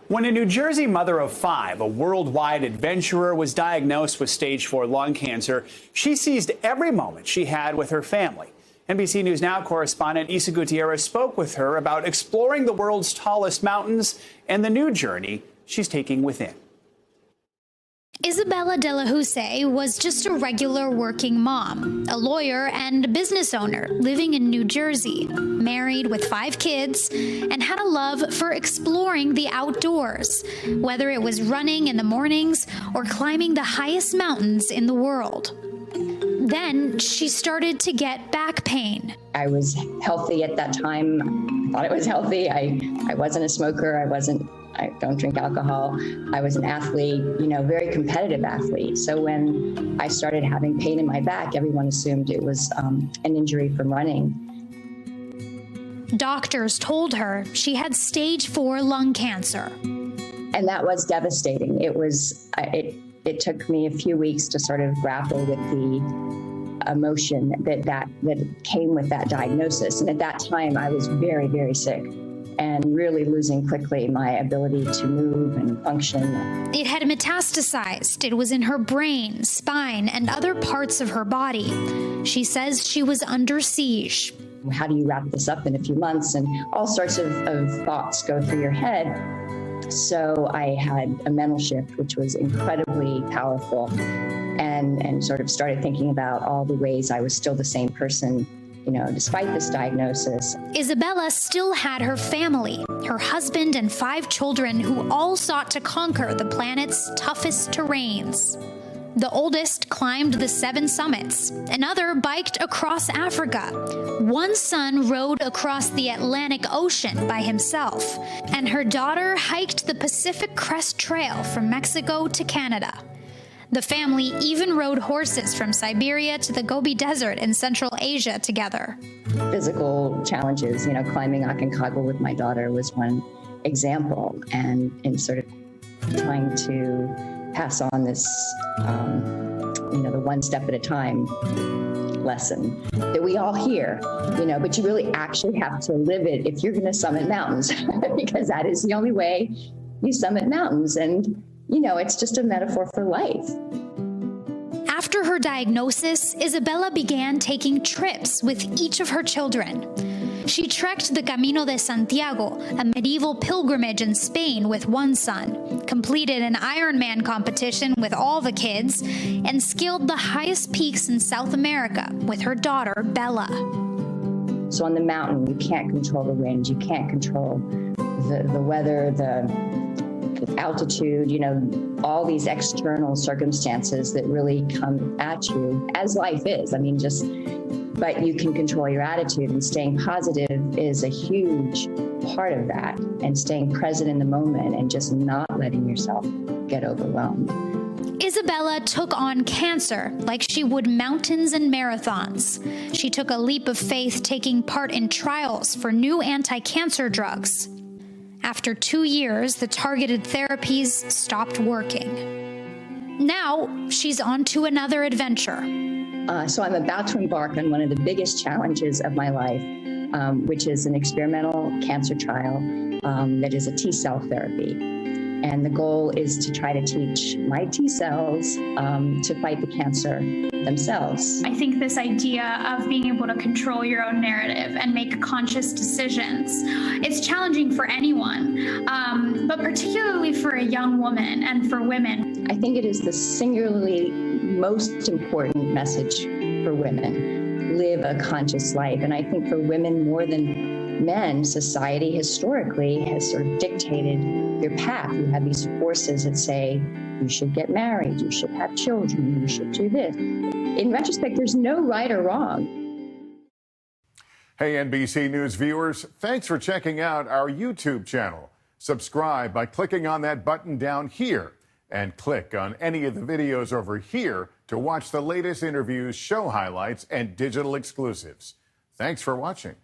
When a New Jersey mother of 5, a worldwide adventurer, was diagnosed with stage 4 lung cancer, she seized every moment she had with her family. NBC News Now correspondent Isa Gutierrez spoke with her about exploring the world's tallest mountains and the new journey she's taking within. Isabella de la Houssaye was just a regular working mom, a lawyer and business owner living in New Jersey, married with 5 kids, and had a love for exploring the outdoors, whether it was running in the mornings or climbing the highest mountains in the world. Then she started to get back pain. I was healthy at that time. I thought I was healthy. I wasn't a smoker. I don't drink alcohol. I was an athlete, very competitive athlete. So when I started having pain in my back, everyone assumed it was an injury from running. Doctors told her she had stage 4 lung cancer. And that was devastating. It took me a few weeks to sort of grapple with the emotion that came with that diagnosis. And at that time, I was very, very sick and really losing quickly my ability to move and function. It had metastasized. It was in her brain, spine, and other parts of her body. She says she was under siege. How do you wrap this up in a few months? And all sorts of thoughts go through your head. So I had a mental shift, which was incredibly powerful, and sort of started thinking about all the ways I was still the same person, despite this diagnosis. Isabella still had her family, her husband and 5 children who all sought to conquer the planet's toughest terrains. The oldest climbed the 7 summits. Another biked across Africa. One son rode across the Atlantic Ocean by himself. And her daughter hiked the Pacific Crest Trail from Mexico to Canada. The family even rode horses from Siberia to the Gobi Desert in Central Asia together. Physical challenges, climbing Aconcagua with my daughter was one example, and in sort of trying to pass on this, the one step at a time lesson that we all hear, but you really actually have to live it if you're going to summit mountains, because that is the only way you summit mountains. And, it's just a metaphor for life. After her diagnosis, Isabella began taking trips with each of her children. She trekked the Camino de Santiago, a medieval pilgrimage in Spain, with one son, completed an Ironman competition with all the kids, and scaled the highest peaks in South America with her daughter, Bella. So on the mountain, you can't control the wind, you can't control the weather, the altitude, all these external circumstances that really come at you, as life is. But you can control your attitude, and staying positive is a huge part of that, and staying present in the moment and just not letting yourself get overwhelmed. Isabella took on cancer like she would mountains and marathons. She took a leap of faith, taking part in trials for new anti-cancer drugs. After 2 years, the targeted therapies stopped working. Now, she's on to another adventure. So I'm about to embark on one of the biggest challenges of my life, which is an experimental cancer trial that is a T-cell therapy. And the goal is to try to teach my T-cells to fight the cancer themselves. I think this idea of being able to control your own narrative and make conscious decisions, it's challenging for anyone, but particularly for a young woman and for women. I think it is the singularly most important message for women. Live a conscious life. And I think for women more than men, society historically has sort of dictated your path. You have these forces that say, you should get married, you should have children, you should do this. In retrospect, there's no right or wrong. Hey, NBC News viewers, thanks for checking out our YouTube channel. Subscribe by clicking on that button down here, and click on any of the videos over here to watch the latest interviews, show highlights, and digital exclusives. Thanks for watching.